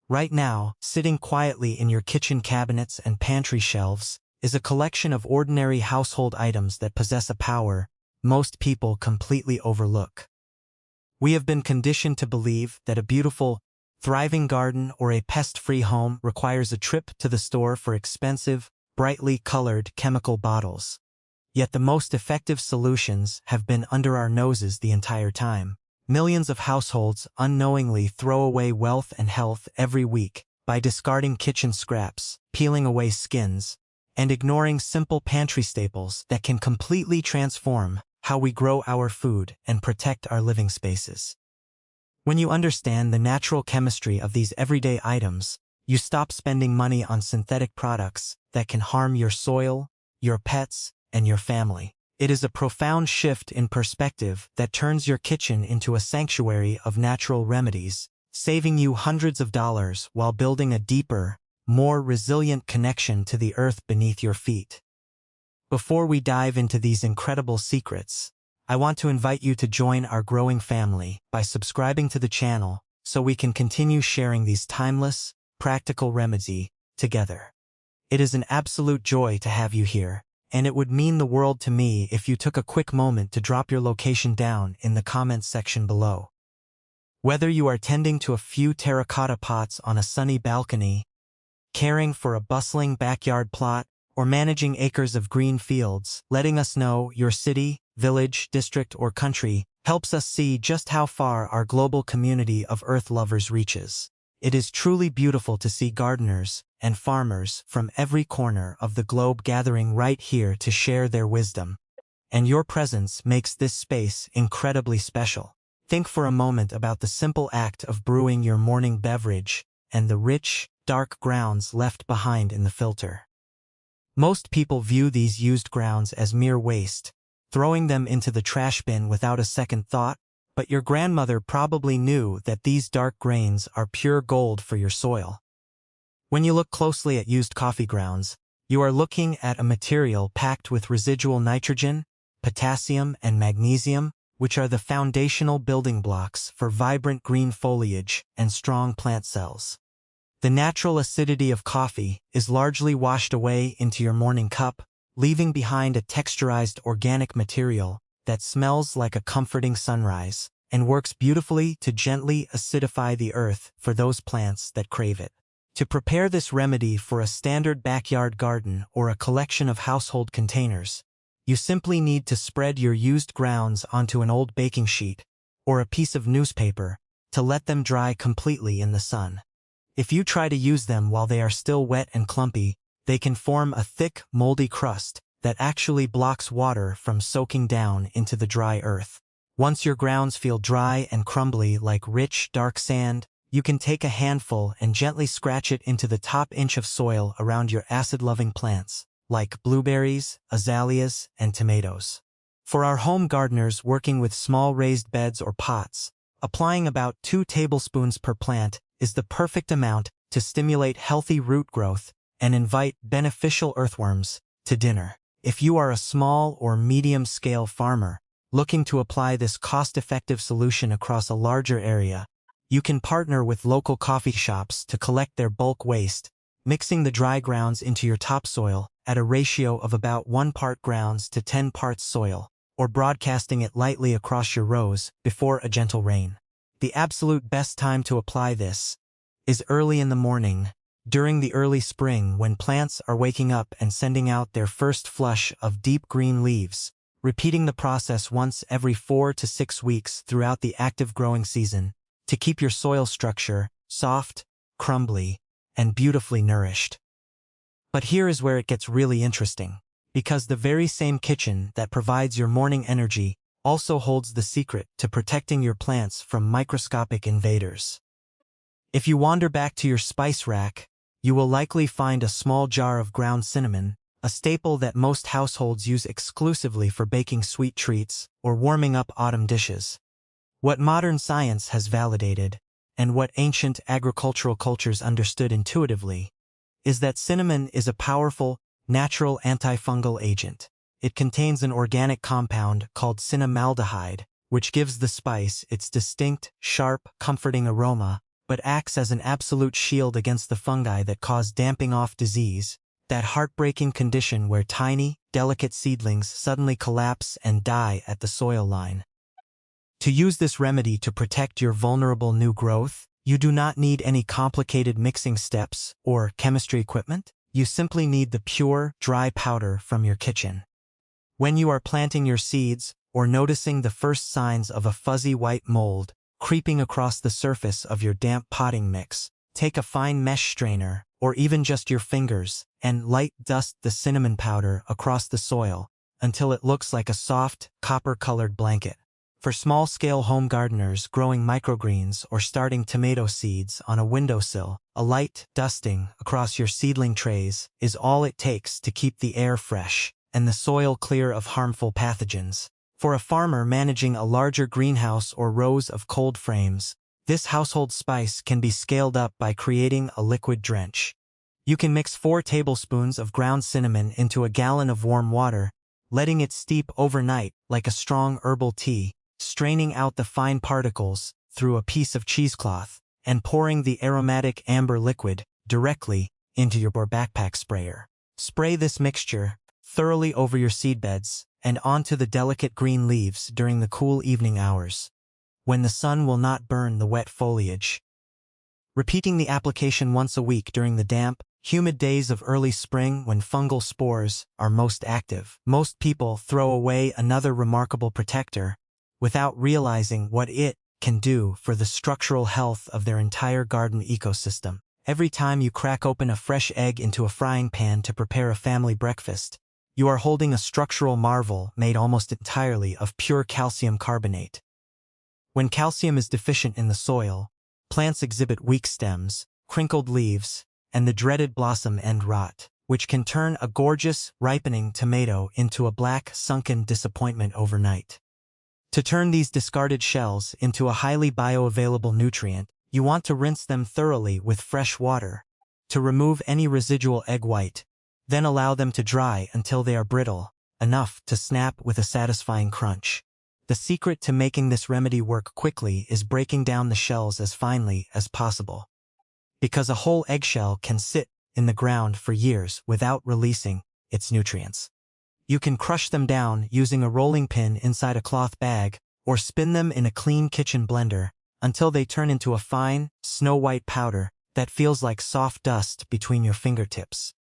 Right now, sitting quietly in your kitchen cabinets and pantry shelves, is a collection of ordinary household items that possess a power most people completely overlook. We have been conditioned to believe that a beautiful, thriving garden or a pest-free home requires a trip to the store for expensive, brightly colored chemical bottles. Yet the most effective solutions have been under our noses the entire time. Millions of households unknowingly throw away wealth and health every week by discarding kitchen scraps, peeling away skins, and ignoring simple pantry staples that can completely transform how we grow our food and protect our living spaces. When you understand the natural chemistry of these everyday items, you stop spending money on synthetic products that can harm your soil, your pets, and your family. It is a profound shift in perspective that turns your kitchen into a sanctuary of natural remedies, saving you hundreds of dollars while building a deeper, more resilient connection to the earth beneath your feet. Before we dive into these incredible secrets, I want to invite you to join our growing family by subscribing to the channel so we can continue sharing these timeless, practical remedies together. It is an absolute joy to have you here, and it would mean the world to me if you took a quick moment to drop your location down in the comments section below. Whether you are tending to a few terracotta pots on a sunny balcony, caring for a bustling backyard plot, or managing acres of green fields, letting us know your city, village, district, or country helps us see just how far our global community of earth lovers reaches. It is truly beautiful to see gardeners and farmers from every corner of the globe gathering right here to share their wisdom. And your presence makes this space incredibly special. Think for a moment about the simple act of brewing your morning beverage and the rich, dark grounds left behind in the filter. Most people view these used grounds as mere waste, throwing them into the trash bin without a second thought, but your grandmother probably knew that these dark grains are pure gold for your soil. When you look closely at used coffee grounds, you are looking at a material packed with residual nitrogen, potassium, and magnesium, which are the foundational building blocks for vibrant green foliage and strong plant cells. The natural acidity of coffee is largely washed away into your morning cup, leaving behind a texturized organic material that smells like a comforting sunrise and works beautifully to gently acidify the earth for those plants that crave it. To prepare this remedy for a standard backyard garden or a collection of household containers, you simply need to spread your used grounds onto an old baking sheet or a piece of newspaper to let them dry completely in the sun. If you try to use them while they are still wet and clumpy, they can form a thick, moldy crust that actually blocks water from soaking down into the dry earth. Once your grounds feel dry and crumbly like rich, dark sand, you can take a handful and gently scratch it into the top inch of soil around your acid-loving plants, like blueberries, azaleas, and tomatoes. For our home gardeners working with small raised beds or pots, applying about 2 tablespoons per plant is the perfect amount to stimulate healthy root growth and invite beneficial earthworms to dinner. If you are a small or medium-scale farmer looking to apply this cost-effective solution across a larger area, you can partner with local coffee shops to collect their bulk waste, mixing the dry grounds into your topsoil at a ratio of about 1 part grounds to 10 parts soil, or broadcasting it lightly across your rows before a gentle rain. The absolute best time to apply this is early in the morning, during the early spring when plants are waking up and sending out their first flush of deep green leaves, repeating the process once every 4 to 6 weeks throughout the active growing season to keep your soil structure soft, crumbly, and beautifully nourished. But here is where it gets really interesting, because the very same kitchen that provides your morning energy also holds the secret to protecting your plants from microscopic invaders. If you wander back to your spice rack, you will likely find a small jar of ground cinnamon, a staple that most households use exclusively for baking sweet treats or warming up autumn dishes. What modern science has validated, and what ancient agricultural cultures understood intuitively, is that cinnamon is a powerful, natural antifungal agent. It contains an organic compound called cinnamaldehyde, which gives the spice its distinct, sharp, comforting aroma but acts as an absolute shield against the fungi that cause damping-off disease, that heartbreaking condition where tiny, delicate seedlings suddenly collapse and die at the soil line. To use this remedy to protect your vulnerable new growth, you do not need any complicated mixing steps or chemistry equipment. You simply need the pure, dry powder from your kitchen. When you are planting your seeds or noticing the first signs of a fuzzy white mold creeping across the surface of your damp potting mix, take a fine mesh strainer, or even just your fingers, and light dust the cinnamon powder across the soil until it looks like a soft, copper-colored blanket. For small-scale home gardeners growing microgreens or starting tomato seeds on a windowsill, a light dusting across your seedling trays is all it takes to keep the air fresh and the soil clear of harmful pathogens. For a farmer managing a larger greenhouse or rows of cold frames, this household spice can be scaled up by creating a liquid drench. You can mix 4 tablespoons of ground cinnamon into a gallon of warm water, letting it steep overnight like a strong herbal tea, straining out the fine particles through a piece of cheesecloth, and pouring the aromatic amber liquid directly into your backpack sprayer. Spray this mixture thoroughly over your seedbeds and onto the delicate green leaves during the cool evening hours, when the sun will not burn the wet foliage. Repeating the application once a week during the damp, humid days of early spring when fungal spores are most active. Most people throw away another remarkable protector without realizing what it can do for the structural health of their entire garden ecosystem. Every time you crack open a fresh egg into a frying pan to prepare a family breakfast, you are holding a structural marvel made almost entirely of pure calcium carbonate. When calcium is deficient in the soil, plants exhibit weak stems, crinkled leaves, and the dreaded blossom end rot, which can turn a gorgeous, ripening tomato into a black, sunken disappointment overnight. To turn these discarded shells into a highly bioavailable nutrient, you want to rinse them thoroughly with fresh water to remove any residual egg white, then allow them to dry until they are brittle enough to snap with a satisfying crunch. The secret to making this remedy work quickly is breaking down the shells as finely as possible. Because a whole eggshell can sit in the ground for years without releasing its nutrients. You can crush them down using a rolling pin inside a cloth bag or spin them in a clean kitchen blender until they turn into a fine, snow-white powder that feels like soft dust between your fingertips.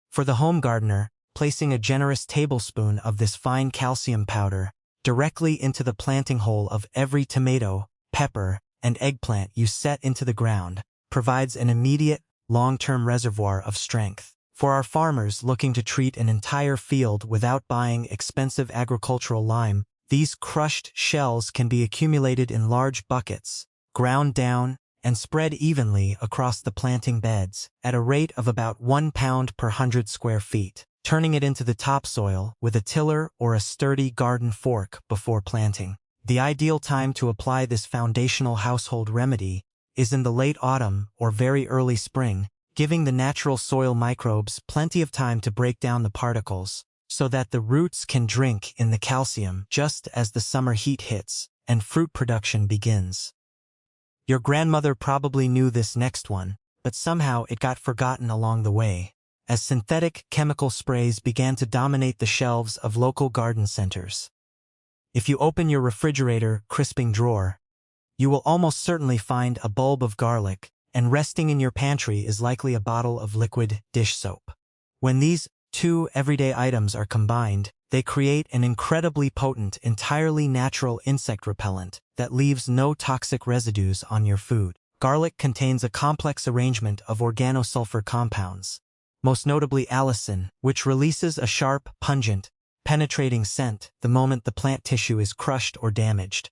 For the home gardener, placing a generous tablespoon of this fine calcium powder directly into the planting hole of every tomato, pepper, and eggplant you set into the ground provides an immediate, long-term reservoir of strength. For our farmers looking to treat an entire field without buying expensive agricultural lime, these crushed shells can be accumulated in large buckets, ground down, and spread evenly across the planting beds at a rate of about 1 pound per 100 square feet, turning it into the topsoil with a tiller or a sturdy garden fork before planting. The ideal time to apply this foundational household remedy is in the late autumn or very early spring, giving the natural soil microbes plenty of time to break down the particles, so that the roots can drink in the calcium just as the summer heat hits and fruit production begins. Your grandmother probably knew this next one, but somehow it got forgotten along the way, as synthetic chemical sprays began to dominate the shelves of local garden centers. If you open your refrigerator crisping drawer, you will almost certainly find a bulb of garlic, and resting in your pantry is likely a bottle of liquid dish soap. When these 2 everyday items are combined, they create an incredibly potent, entirely natural insect repellent that leaves no toxic residues on your food. Garlic contains a complex arrangement of organosulfur compounds, most notably allicin, which releases a sharp, pungent, penetrating scent the moment the plant tissue is crushed or damaged.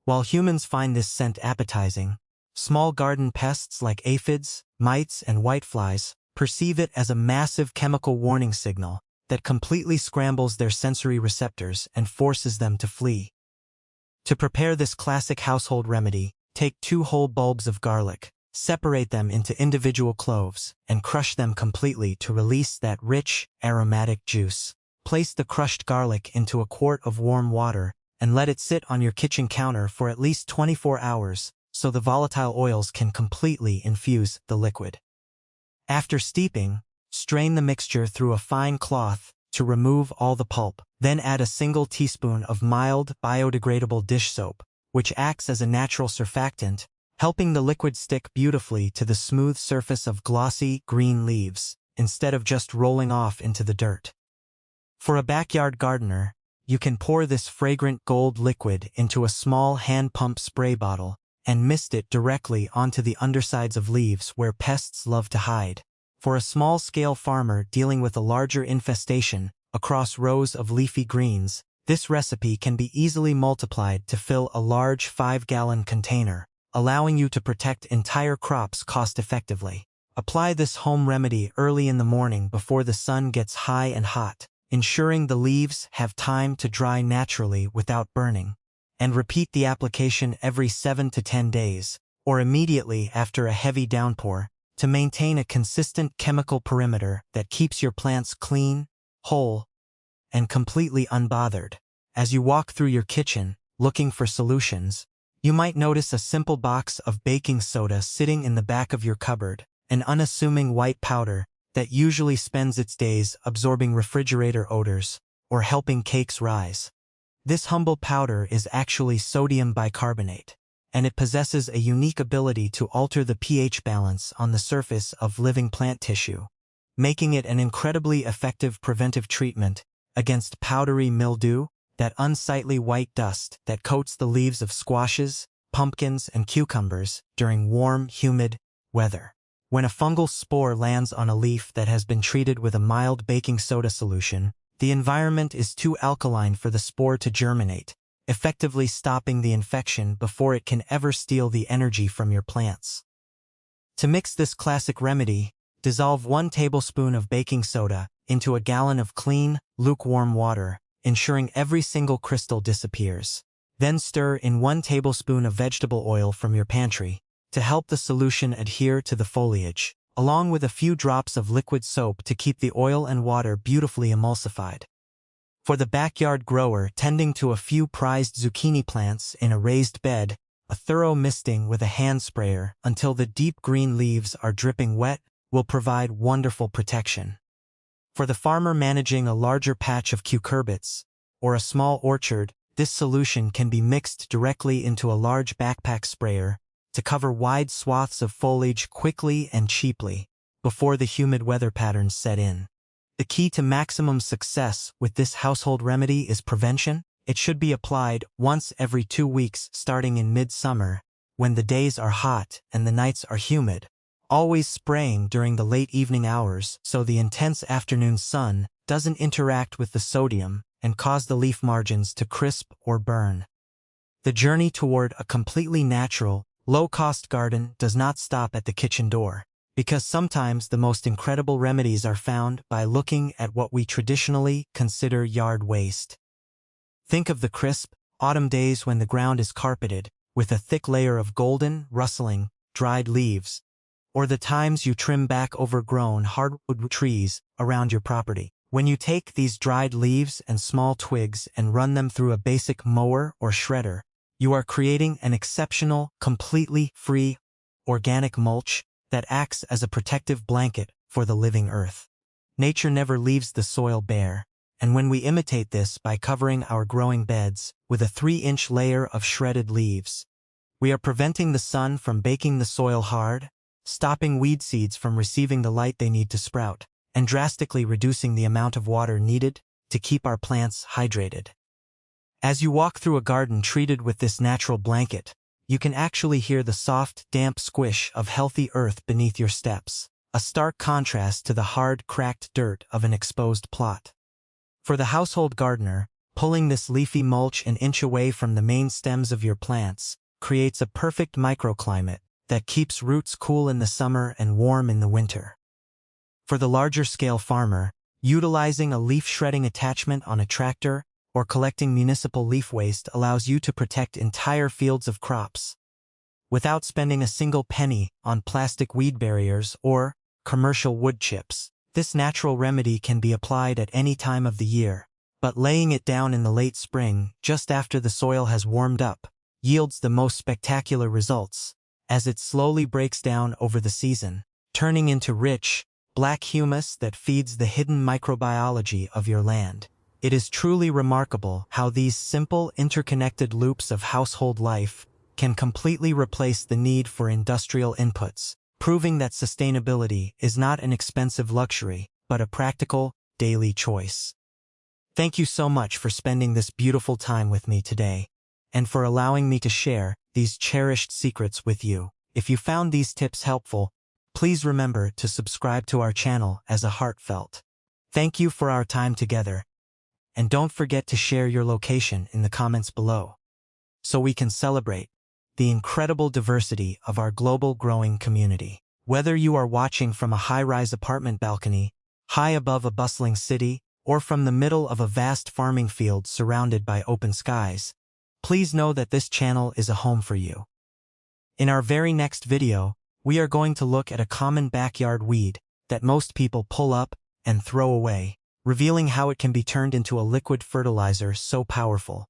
While humans find this scent appetizing, small garden pests like aphids, mites, and whiteflies perceive it as a massive chemical warning signal that completely scrambles their sensory receptors and forces them to flee. To prepare this classic household remedy, take 2 whole bulbs of garlic, separate them into individual cloves, and crush them completely to release that rich, aromatic juice. Place the crushed garlic into a quart of warm water and let it sit on your kitchen counter for at least 24 hours so the volatile oils can completely infuse the liquid. After steeping, strain the mixture through a fine cloth to remove all the pulp. Then add a single teaspoon of mild, biodegradable dish soap, which acts as a natural surfactant, helping the liquid stick beautifully to the smooth surface of glossy, green leaves, instead of just rolling off into the dirt. For a backyard gardener, you can pour this fragrant gold liquid into a small hand-pump spray bottle and mist it directly onto the undersides of leaves where pests love to hide. For a small-scale farmer dealing with a larger infestation across rows of leafy greens, this recipe can be easily multiplied to fill a large 5-gallon container, allowing you to protect entire crops cost-effectively. Apply this home remedy early in the morning before the sun gets high and hot, ensuring the leaves have time to dry naturally without burning. And repeat the application every 7 to 10 days, or immediately after a heavy downpour, to maintain a consistent chemical perimeter that keeps your plants clean, whole, and completely unbothered. As you walk through your kitchen, looking for solutions, you might notice a simple box of baking soda sitting in the back of your cupboard, an unassuming white powder that usually spends its days absorbing refrigerator odors or helping cakes rise. This humble powder is actually sodium bicarbonate, and it possesses a unique ability to alter the pH balance on the surface of living plant tissue, making it an incredibly effective preventive treatment against powdery mildew, that unsightly white dust that coats the leaves of squashes, pumpkins, and cucumbers during warm, humid weather. When a fungal spore lands on a leaf that has been treated with a mild baking soda solution, the environment is too alkaline for the spore to germinate, effectively stopping the infection before it can ever steal the energy from your plants. To mix this classic remedy, dissolve 1 tablespoon of baking soda into a gallon of clean, lukewarm water, ensuring every single crystal disappears. Then stir in 1 tablespoon of vegetable oil from your pantry to help the solution adhere to the foliage, along with a few drops of liquid soap to keep the oil and water beautifully emulsified. For the backyard grower tending to a few prized zucchini plants in a raised bed, a thorough misting with a hand sprayer until the deep green leaves are dripping wet will provide wonderful protection. For the farmer managing a larger patch of cucurbits or a small orchard, this solution can be mixed directly into a large backpack sprayer to cover wide swaths of foliage quickly and cheaply before the humid weather patterns set in. The key to maximum success with this household remedy is prevention. It should be applied once every 2 weeks starting in midsummer, when the days are hot and the nights are humid, always spraying during the late evening hours so the intense afternoon sun doesn't interact with the sodium and cause the leaf margins to crisp or burn. The journey toward a completely natural, low-cost garden does not stop at the kitchen door, because sometimes the most incredible remedies are found by looking at what we traditionally consider yard waste. Think of the crisp, autumn days when the ground is carpeted with a thick layer of golden, rustling, dried leaves, or the times you trim back overgrown hardwood trees around your property. When you take these dried leaves and small twigs and run them through a basic mower or shredder, you are creating an exceptional, completely free, organic mulch that acts as a protective blanket for the living earth. Nature never leaves the soil bare, and when we imitate this by covering our growing beds with a 3-inch layer of shredded leaves, we are preventing the sun from baking the soil hard, stopping weed seeds from receiving the light they need to sprout, and drastically reducing the amount of water needed to keep our plants hydrated. As you walk through a garden treated with this natural blanket, you can actually hear the soft, damp squish of healthy earth beneath your steps, a stark contrast to the hard, cracked dirt of an exposed plot. For the household gardener, pulling this leafy mulch an inch away from the main stems of your plants creates a perfect microclimate that keeps roots cool in the summer and warm in the winter. For the larger-scale farmer, utilizing a leaf shredding attachment on a tractor or collecting municipal leaf waste allows you to protect entire fields of crops without spending a single penny on plastic weed barriers or commercial wood chips. This natural remedy can be applied at any time of the year, but laying it down in the late spring, just after the soil has warmed up, yields the most spectacular results, as it slowly breaks down over the season, turning into rich, black humus that feeds the hidden microbiology of your land. It is truly remarkable how these simple, interconnected loops of household life can completely replace the need for industrial inputs, proving that sustainability is not an expensive luxury, but a practical, daily choice. Thank you so much for spending this beautiful time with me today, and for allowing me to share these cherished secrets with you. If you found these tips helpful, please remember to subscribe to our channel as a heartfelt thank you for our time together, and don't forget to share your location in the comments below, so we can celebrate the incredible diversity of our global growing community. Whether you are watching from a high-rise apartment balcony, high above a bustling city, or from the middle of a vast farming field surrounded by open skies, please know that this channel is a home for you. In our very next video, we are going to look at a common backyard weed that most people pull up and throw away, revealing how it can be turned into a liquid fertilizer so powerful.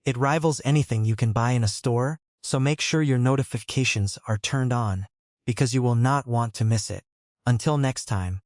It rivals anything you can buy in a store, so make sure your notifications are turned on, because you will not want to miss it. Until next time,